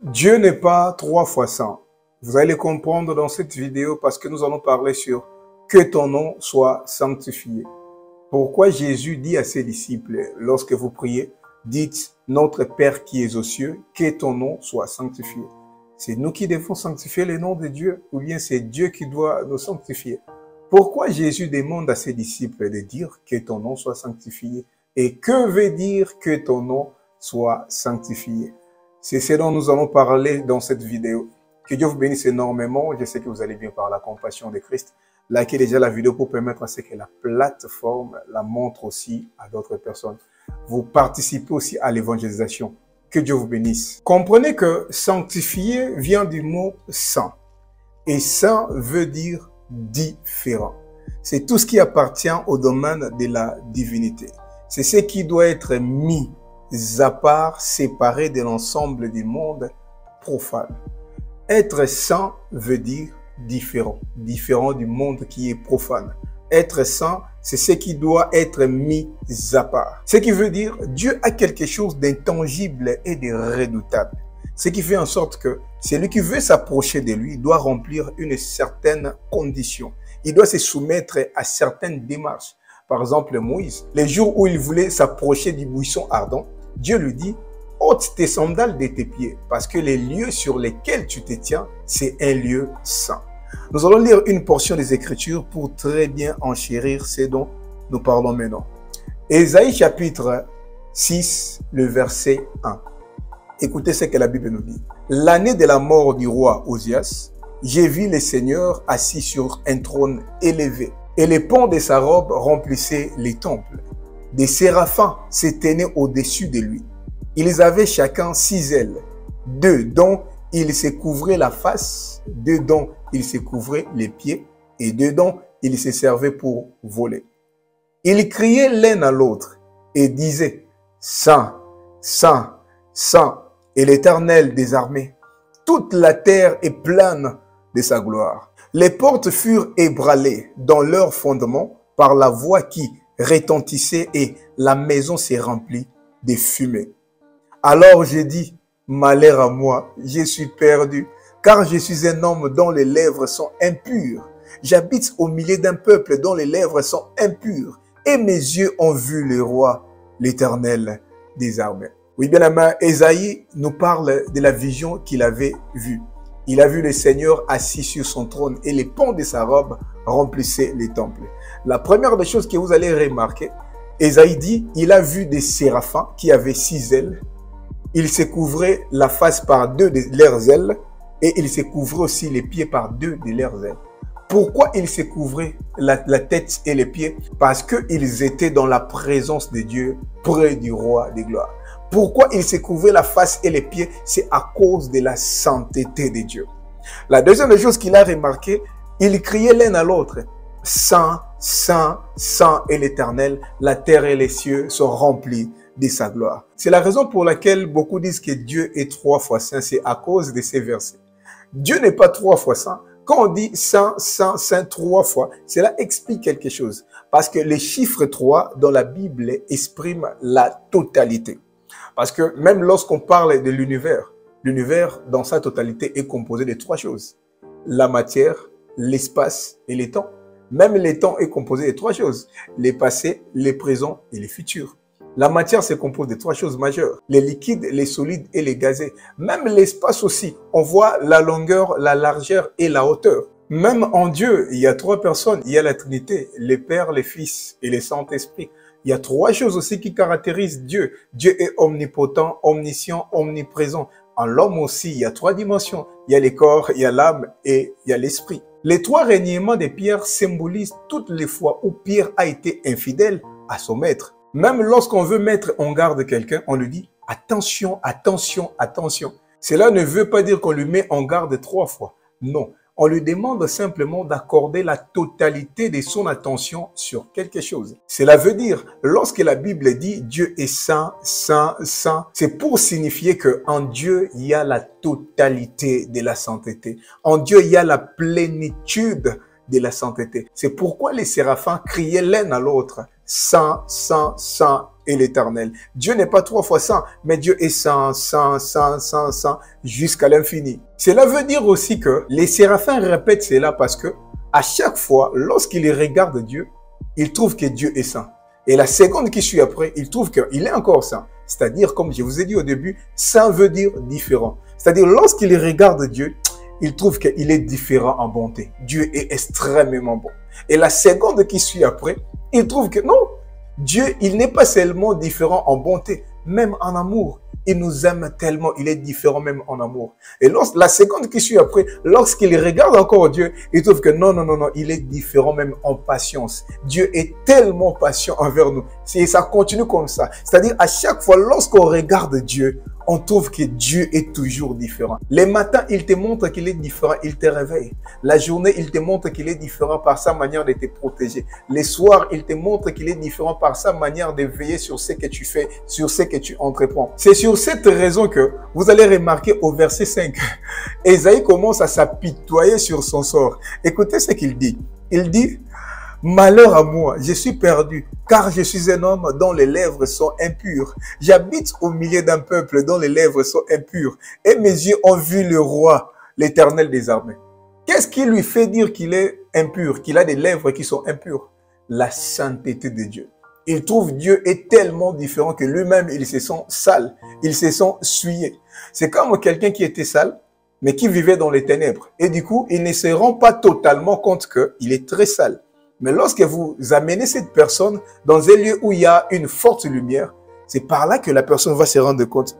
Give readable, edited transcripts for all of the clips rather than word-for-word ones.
Dieu n'est pas 3 fois 100. Vous allez comprendre dans cette vidéo parce que nous allons parler sur que ton nom soit sanctifié. Pourquoi Jésus dit à ses disciples, lorsque vous priez, dites notre Père qui es aux cieux, que ton nom soit sanctifié. C'est nous qui devons sanctifier le nom de Dieu ou bien c'est Dieu qui doit nous sanctifier. Pourquoi Jésus demande à ses disciples de dire que ton nom soit sanctifié? Et que veut dire que ton nom soit sanctifié? C'est ce dont nous allons parler dans cette vidéo. Que Dieu vous bénisse énormément. Je sais que vous allez bien par la compassion de Christ. Likez déjà la vidéo pour permettre à ce que la plateforme la montre aussi à d'autres personnes. Vous participez aussi à l'évangélisation. Que Dieu vous bénisse. Comprenez que sanctifier vient du mot saint. Et saint veut dire différent. C'est tout ce qui appartient au domaine de la divinité. C'est ce qui doit être mis à part, séparé de l'ensemble du monde profane. Être saint veut dire différent, différent du monde qui est profane. Être saint, c'est ce qui doit être mis à part. Ce qui veut dire Dieu a quelque chose d'intangible et de redoutable. Ce qui fait en sorte que celui qui veut s'approcher de lui doit remplir une certaine condition. Il doit se soumettre à certaines démarches. Par exemple, Moïse, les jours où il voulait s'approcher du buisson ardent, Dieu lui dit, ôte tes sandales de tes pieds, parce que les lieux sur lesquels tu te tiens, c'est un lieu saint. Nous allons lire une portion des Écritures pour très bien enchérir ce dont nous parlons maintenant. Ésaïe chapitre 6, le verset 1. Écoutez ce que la Bible nous dit. L'année de la mort du roi Osias, j'ai vu le Seigneur assis sur un trône élevé, et les pans de sa robe remplissaient les temples. Des séraphins s'éteignaient au-dessus de lui. Ils avaient chacun 6 ailes, 2 dont ils se couvraient la face, 2 dont ils se couvraient les pieds, et 2 dont ils se servaient pour voler. Ils criaient l'un à l'autre et disaient, Saint, Saint, Saint est l'Éternel des armées. Toute la terre est pleine de sa gloire. Les portes furent ébranlées dans leur fondement par la voix qui retentissait et la maison s'est remplie de fumée. Alors j'ai dit, malheur à moi, je suis perdu, car je suis un homme dont les lèvres sont impures. J'habite au milieu d'un peuple dont les lèvres sont impures, et mes yeux ont vu le roi, l'Éternel des armées. Oui, bien aimé, Ésaïe nous parle de la vision qu'il avait vue. Il a vu le Seigneur assis sur son trône et les pans de sa robe remplissaient les temples. La première des choses que vous allez remarquer, Ésaïe dit, il a vu des séraphins qui avaient 6 ailes. Ils se couvraient la face par 2 de leurs ailes et ils se couvraient aussi les pieds par 2 de leurs ailes. Pourquoi ils se couvraient la tête et les pieds? Parce qu'ils étaient dans la présence de Dieu, près du roi des gloires. Pourquoi ils se couvraient la face et les pieds? C'est à cause de la sainteté de Dieu. La deuxième chose qu'il a remarqué, ils criaient l'un à l'autre, Saint, Saint, Saint est l'Éternel, la terre et les cieux sont remplis de sa gloire. C'est la raison pour laquelle beaucoup disent que Dieu est 3 fois saint, c'est à cause de ces versets. Dieu n'est pas 3 fois saint. Quand on dit saint, saint, saint 3 fois, cela explique quelque chose. Parce que les chiffres 3 dans la Bible expriment la totalité. Parce que même lorsqu'on parle de l'univers dans sa totalité est composé de 3 choses. La matière, l'espace et le temps. Même le temps est composé de 3 choses. Les passés, les présents et les futurs. La matière se compose de 3 choses majeures. Les liquides, les solides et les gazés. Même l'espace aussi. On voit la longueur, la largeur et la hauteur. Même en Dieu, il y a 3 personnes. Il y a la Trinité, le Père, le Fils et le Saint-Esprit. Il y a 3 choses aussi qui caractérisent Dieu. Dieu est omnipotent, omniscient, omniprésent. En l'homme aussi, il y a 3 dimensions. Il y a le corps, il y a l'âme et il y a l'esprit. Les 3 régnements de Pierre symbolisent toutes les fois où Pierre a été infidèle à son maître. Même lorsqu'on veut mettre en garde quelqu'un, on lui dit attention, attention, attention. Cela ne veut pas dire qu'on lui met en garde 3 fois. Non. On lui demande simplement d'accorder la totalité de son attention sur quelque chose. Cela veut dire, lorsque la Bible dit Dieu est saint, saint, saint, c'est pour signifier qu'en Dieu, il y a la totalité de la sainteté. En Dieu, il y a la plénitude de la sainteté. C'est pourquoi les séraphins criaient l'un à l'autre, saint, saint, saint et l'Éternel. Dieu n'est pas 3 fois saint, mais Dieu est saint, saint, saint, saint, saint, jusqu'à l'infini. Cela veut dire aussi que les séraphins répètent cela parce que à chaque fois, lorsqu'ils regardent Dieu, ils trouvent que Dieu est saint. Et la seconde qui suit après, ils trouvent qu'il est encore saint. C'est-à-dire, comme je vous ai dit au début, saint veut dire différent. C'est-à-dire, lorsqu'ils regardent Dieu, ils trouvent qu'il est différent en bonté. Dieu est extrêmement bon. Et la seconde qui suit après, ils trouvent que non, Dieu, il n'est pas seulement différent en bonté, même en amour. Il nous aime tellement, il est différent même en amour. Et la seconde qui suit après, lorsqu'il regarde encore Dieu, il trouve que non, non, non, non, il est différent même en patience. Dieu est tellement patient envers nous. Et ça continue comme ça. C'est-à-dire, à chaque fois, lorsqu'on regarde Dieu, on trouve que Dieu est toujours différent. Les matins, il te montre qu'il est différent, il te réveille. La journée, il te montre qu'il est différent par sa manière de te protéger. Les soirs, il te montre qu'il est différent par sa manière de veiller sur ce que tu fais, sur ce que tu entreprends. C'est sur cette raison que vous allez remarquer au verset 5, Ésaïe commence à s'apitoyer sur son sort. Écoutez ce qu'il dit. Il dit, « Malheur à moi, je suis perdu, car je suis un homme dont les lèvres sont impures. J'habite au milieu d'un peuple dont les lèvres sont impures, et mes yeux ont vu le roi, l'Éternel des armées. » Qu'est-ce qui lui fait dire qu'il est impur, qu'il a des lèvres qui sont impures? La sainteté de Dieu. Il trouve Dieu est tellement différent que lui-même, il se sent sale, il se sent souillé. C'est comme quelqu'un qui était sale, mais qui vivait dans les ténèbres. Et du coup, il ne se rend pas totalement compte qu'il est très sale. Mais lorsque vous amenez cette personne dans un lieu où il y a une forte lumière, c'est par là que la personne va se rendre compte,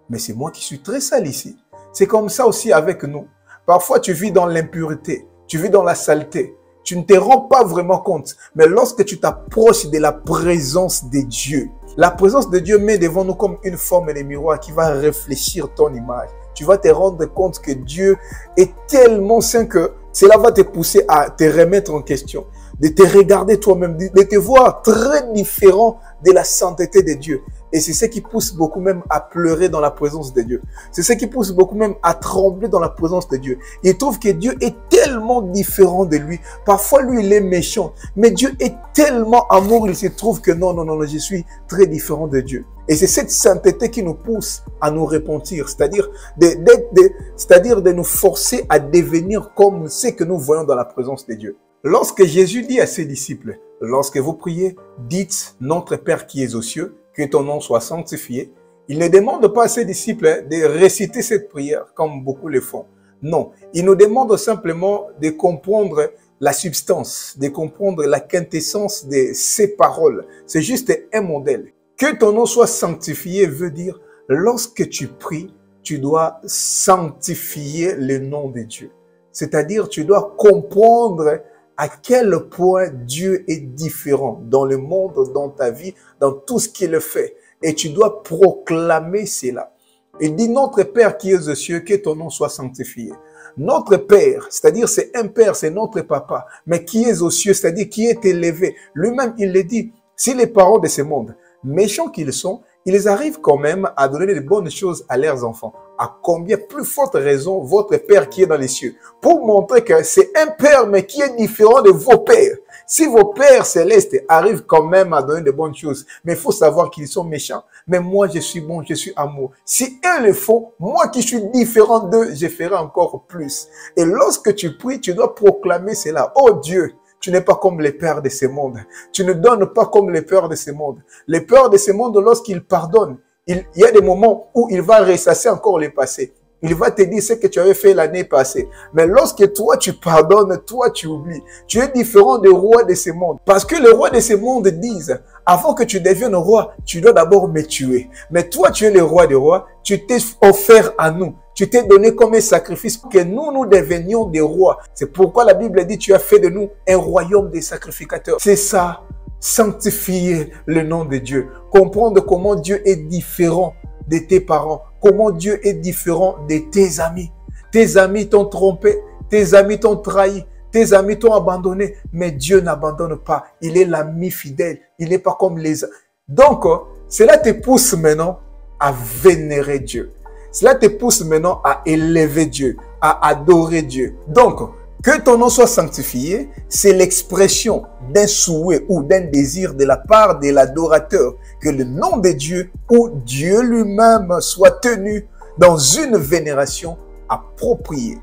mais c'est moi qui suis très sale ici. C'est comme ça aussi avec nous. Parfois, tu vis dans l'impureté, tu vis dans la saleté. Tu ne te rends pas vraiment compte. Mais lorsque tu t'approches de la présence de Dieu, la présence de Dieu met devant nous comme une forme de miroir qui va réfléchir ton image. Tu vas te rendre compte que Dieu est tellement saint que cela va te pousser à te remettre en question, de te regarder toi-même, de te voir très différent de la sainteté de Dieu. Et c'est ce qui pousse beaucoup même à pleurer dans la présence de Dieu. C'est ce qui pousse beaucoup même à trembler dans la présence de Dieu. Il trouve que Dieu est tellement différent de lui. Parfois, lui, il est méchant. Mais Dieu est tellement amour, il se trouve que non, non, non, je suis très différent de Dieu. Et c'est cette sainteté qui nous pousse à nous repentir. C'est-à-dire de nous forcer à devenir comme ce que nous voyons dans la présence de Dieu. Lorsque Jésus dit à ses disciples, lorsque vous priez, dites notre Père qui es aux cieux, que ton nom soit sanctifié. Il ne demande pas à ses disciples de réciter cette prière comme beaucoup le font. Non, il nous demande simplement de comprendre la substance, de comprendre la quintessence de ces paroles. C'est juste un modèle. Que ton nom soit sanctifié veut dire, lorsque tu pries, tu dois sanctifier le nom de Dieu. C'est-à-dire, tu dois comprendre à quel point Dieu est différent dans le monde, dans ta vie, dans tout ce qu'il fait. Et tu dois proclamer cela. Il dit, notre Père qui es aux cieux, que ton nom soit sanctifié. Notre Père, c'est-à-dire c'est un Père, c'est notre Papa, mais qui est aux cieux, c'est-à-dire qui est élevé. Lui-même, il le dit, si les parents de ce monde, méchants qu'ils sont, ils arrivent quand même à donner de bonnes choses à leurs enfants. À combien plus forte raison votre Père qui est dans les cieux, pour montrer que c'est un Père mais qui est différent de vos pères. Si vos pères célestes arrivent quand même à donner de bonnes choses, mais il faut savoir qu'ils sont méchants. Mais moi, je suis bon, je suis amour. Si eux le font, moi qui suis différent d'eux, je ferai encore plus. Et lorsque tu pries, tu dois proclamer cela. Oh Dieu, tu n'es pas comme les pères de ce monde. Tu ne donnes pas comme les pères de ce monde. Les pères de ce monde, lorsqu'ils pardonnent, il y a des moments où il va ressasser encore le passé. Il va te dire ce que tu avais fait l'année passée. Mais lorsque toi, tu pardonnes, toi, tu oublies. Tu es différent des rois de ce monde. Parce que les rois de ce monde disent, avant que tu deviennes roi, tu dois d'abord me tuer. Mais toi, tu es le roi des rois. Tu t'es offert à nous. Tu t'es donné comme un sacrifice pour que nous devenions des rois. C'est pourquoi la Bible dit, tu as fait de nous un royaume des sacrificateurs. C'est ça. Sanctifier le nom de Dieu. Comprendre comment Dieu est différent de tes parents. Comment Dieu est différent de tes amis. Tes amis t'ont trompé. Tes amis t'ont trahi. Tes amis t'ont abandonné. Mais Dieu n'abandonne pas. Il est l'ami fidèle. Il n'est pas comme les autres. Donc, cela te pousse maintenant à vénérer Dieu. Cela te pousse maintenant à élever Dieu, à adorer Dieu. Donc, que ton nom soit sanctifié, c'est l'expression d'un souhait ou d'un désir de la part de l'adorateur que le nom de Dieu ou Dieu lui-même soit tenu dans une vénération appropriée.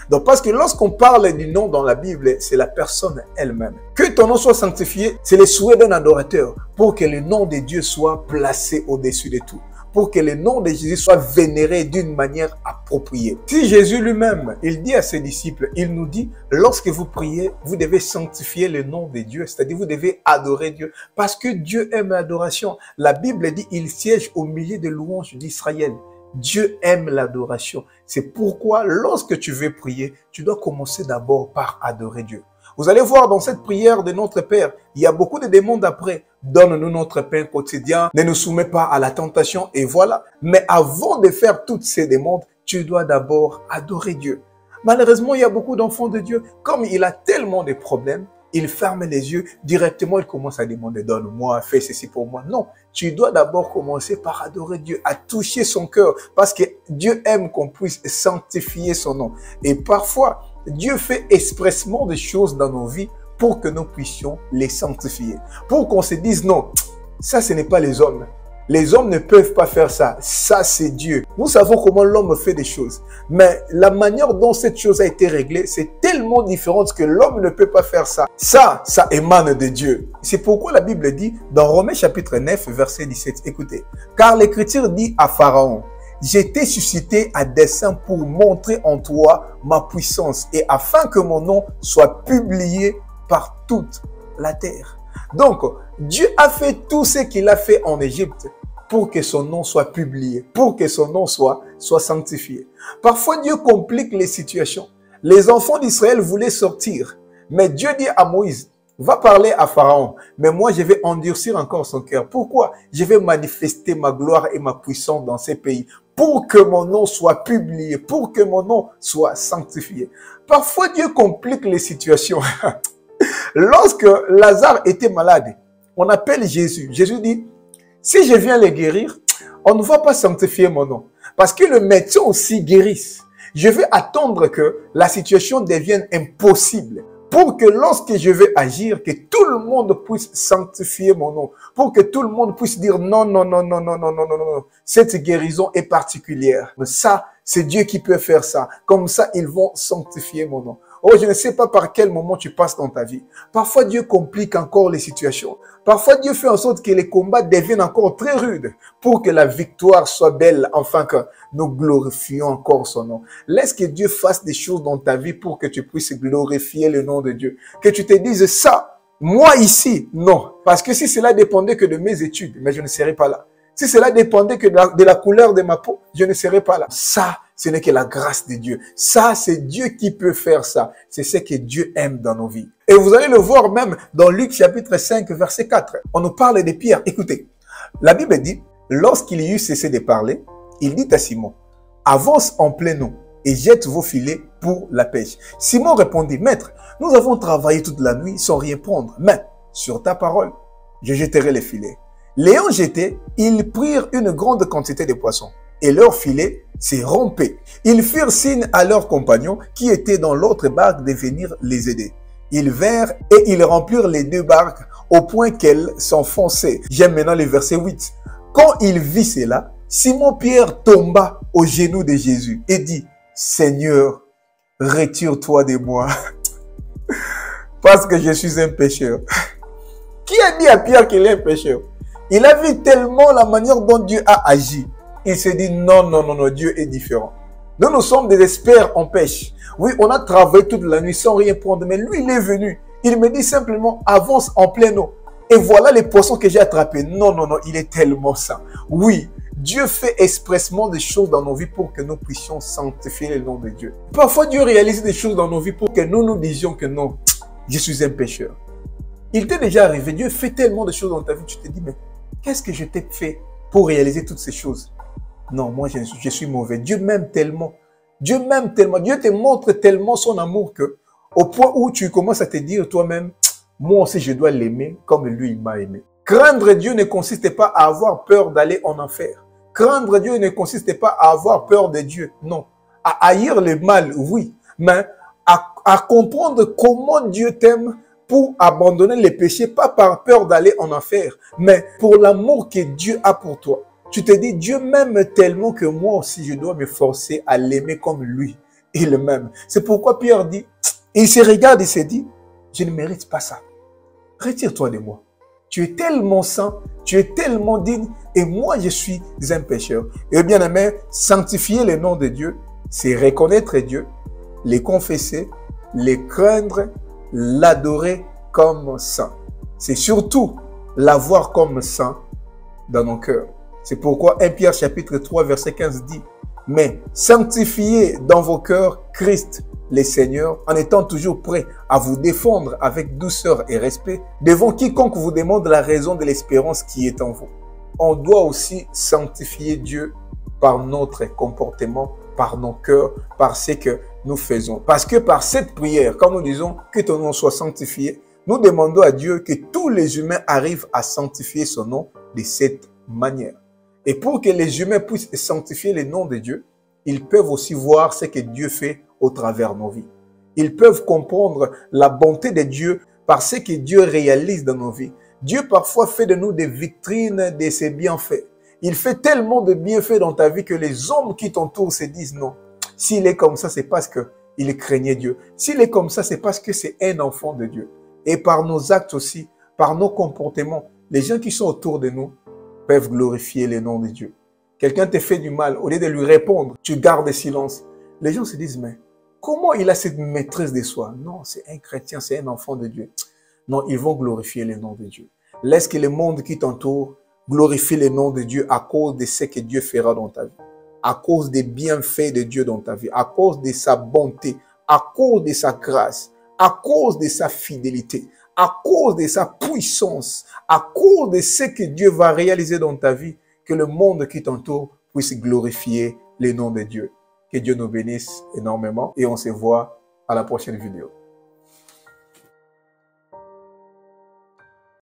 Donc, parce que lorsqu'on parle du nom dans la Bible, c'est la personne elle-même. Que ton nom soit sanctifié, c'est le souhait d'un adorateur pour que le nom de Dieu soit placé au-dessus de tout. Pour que le nom de Jésus soit vénéré d'une manière appropriée. Si Jésus lui-même, il dit à ses disciples, il nous dit, lorsque vous priez, vous devez sanctifier le nom de Dieu, c'est-à-dire vous devez adorer Dieu, parce que Dieu aime l'adoration. La Bible dit, il siège au milieu des louanges d'Israël. Dieu aime l'adoration. C'est pourquoi, lorsque tu veux prier, tu dois commencer d'abord par adorer Dieu. Vous allez voir dans cette prière de notre Père, il y a beaucoup de demandes après. Donne-nous notre pain quotidien, ne nous soumets pas à la tentation, et voilà. Mais avant de faire toutes ces demandes, tu dois d'abord adorer Dieu. Malheureusement, il y a beaucoup d'enfants de Dieu, comme il a tellement de problèmes, il ferme les yeux, directement il commence à demander, donne-moi, fais ceci pour moi. Non, tu dois d'abord commencer par adorer Dieu, à toucher son cœur, parce que Dieu aime qu'on puisse sanctifier son nom. Et parfois, Dieu fait expressement des choses dans nos vies pour que nous puissions les sanctifier. Pour qu'on se dise, non, ça ce n'est pas les hommes. Les hommes ne peuvent pas faire ça. Ça, c'est Dieu. Nous savons comment l'homme fait des choses. Mais la manière dont cette chose a été réglée, c'est tellement différent que l'homme ne peut pas faire ça. Ça émane de Dieu. C'est pourquoi la Bible dit, dans Romains chapitre 9, verset 17, écoutez, « Car l'Écriture dit à Pharaon, « J'ai été suscité à dessein pour montrer en toi ma puissance et afin que mon nom soit publié par toute la terre. » Donc, Dieu a fait tout ce qu'il a fait en Égypte pour que son nom soit publié, pour que son nom soit sanctifié. Parfois, Dieu complique les situations. Les enfants d'Israël voulaient sortir, mais Dieu dit à Moïse, va parler à Pharaon, mais moi je vais endurcir encore son cœur. Pourquoi? Je vais manifester ma gloire et ma puissance dans ces pays pour que mon nom soit publié, pour que mon nom soit sanctifié. Parfois, Dieu complique les situations. Lorsque Lazare était malade, on appelle Jésus. Jésus dit, si je viens les guérir, on ne va pas sanctifier mon nom. Parce que le médecin aussi guérisse. Je vais attendre que la situation devienne impossible pour que lorsque je vais agir, que tout le monde puisse sanctifier mon nom. Pour que tout le monde puisse dire non, non, non, non, non, non, non, non, non. Cette guérison est particulière. Mais ça, c'est Dieu qui peut faire ça. Comme ça, ils vont sanctifier mon nom. Oh, je ne sais pas par quel moment tu passes dans ta vie. Parfois, Dieu complique encore les situations. Parfois, Dieu fait en sorte que les combats deviennent encore très rudes pour que la victoire soit belle, afin que nous glorifions encore son nom. Laisse que Dieu fasse des choses dans ta vie pour que tu puisses glorifier le nom de Dieu. Que tu te dises ça, moi ici, non. Parce que si cela dépendait que de mes études, mais je ne serais pas là. Si cela dépendait que de la couleur de ma peau, je ne serais pas là. Ça, ce n'est que la grâce de Dieu. Ça, c'est Dieu qui peut faire ça. C'est ce que Dieu aime dans nos vies. Et vous allez le voir même dans Luc chapitre 5, verset 4. On nous parle de Pierre. Écoutez, la Bible dit, lorsqu'il eut cessé de parler, il dit à Simon, avance en pleine eau et jette vos filets pour la pêche. Simon répondit, maître, nous avons travaillé toute la nuit sans rien prendre, mais sur ta parole, je jetterai les filets. L'ayant jeté, ils prirent une grande quantité de poissons et leur filet s'est rompé. Ils firent signe à leurs compagnons qui étaient dans l'autre barque de venir les aider. Ils vinrent et ils remplirent les deux barques au point qu'elles s'enfonçaient. J'aime maintenant le verset 8. Quand il vit cela, Simon-Pierre tomba aux genoux de Jésus et dit, « Seigneur, retire-toi de moi, parce que je suis un pécheur. » Qui a dit à Pierre qu'il est un pécheur? Il a vu tellement la manière dont Dieu a agi. Il s'est dit, non, non, non, non, Dieu est différent. Nous sommes des experts en pêche. Oui, on a travaillé toute la nuit sans rien prendre, mais lui, il est venu. Il me dit simplement, avance en pleine eau. Et voilà les poissons que j'ai attrapés. Non, non, non, il est tellement saint. Oui, Dieu fait expressement des choses dans nos vies pour que nous puissions sanctifier le nom de Dieu. Parfois, Dieu réalise des choses dans nos vies pour que nous nous disions que non, je suis un pécheur. Il t'est déjà arrivé, Dieu fait tellement de choses dans ta vie, tu te dis, mais qu'est-ce que je t'ai fait pour réaliser toutes ces choses? Non, moi je suis mauvais. Dieu m'aime tellement. Dieu m'aime tellement. Dieu te montre tellement son amour que au point où tu commences à te dire toi-même, moi aussi je dois l'aimer comme lui il m'a aimé. Craindre Dieu ne consiste pas à avoir peur d'aller en enfer. Craindre Dieu ne consiste pas à avoir peur de Dieu. Non. À haïr le mal, oui. Mais à comprendre comment Dieu t'aime pour abandonner les péchés, pas par peur d'aller en enfer, mais pour l'amour que Dieu a pour toi. Tu te dis, Dieu m'aime tellement que moi aussi, je dois me forcer à l'aimer comme lui. Il m'aime. C'est pourquoi Pierre dit, il se regarde et se dit, je ne mérite pas ça. Retire-toi de moi. Tu es tellement saint, tu es tellement digne, et moi je suis un pécheur. Et bien aimé, sanctifier le nom de Dieu, c'est reconnaître Dieu, les confesser, les craindre, l'adorer comme saint. C'est surtout l'avoir comme saint dans nos cœurs. C'est pourquoi 1 Pierre chapitre 3 verset 15 dit, mais sanctifiez dans vos cœurs Christ le Seigneur, en étant toujours prêt à vous défendre avec douceur et respect devant quiconque vous demande la raison de l'espérance qui est en vous. On doit aussi sanctifier Dieu par notre comportement, par nos cœurs, par ce que nous faisons. Parce que par cette prière, quand nous disons que ton nom soit sanctifié, nous demandons à Dieu que tous les humains arrivent à sanctifier son nom de cette manière. Et pour que les humains puissent sanctifier le nom de Dieu, ils peuvent aussi voir ce que Dieu fait au travers de nos vies. Ils peuvent comprendre la bonté de Dieu par ce que Dieu réalise dans nos vies. Dieu parfois fait de nous des vitrines de ses bienfaits. Il fait tellement de bienfaits dans ta vie que les hommes qui t'entourent se disent non. S'il est comme ça, c'est parce qu'il craignait Dieu. S'il est comme ça, c'est parce que c'est un enfant de Dieu. Et par nos actes aussi, par nos comportements, les gens qui sont autour de nous peuvent glorifier le nom de Dieu. Quelqu'un te fait du mal, au lieu de lui répondre, tu gardes silence. Les gens se disent, mais comment il a cette maîtrise de soi? Non, c'est un chrétien, c'est un enfant de Dieu. Non, ils vont glorifier le nom de Dieu. Laisse que le monde qui t'entoure glorifie le nom de Dieu à cause de ce que Dieu fera dans ta vie, à cause des bienfaits de Dieu dans ta vie, à cause de sa bonté, à cause de sa grâce, à cause de sa fidélité, à cause de sa puissance, à cause de ce que Dieu va réaliser dans ta vie, que le monde qui t'entoure puisse glorifier le nom de Dieu. Que Dieu nous bénisse énormément et on se voit à la prochaine vidéo.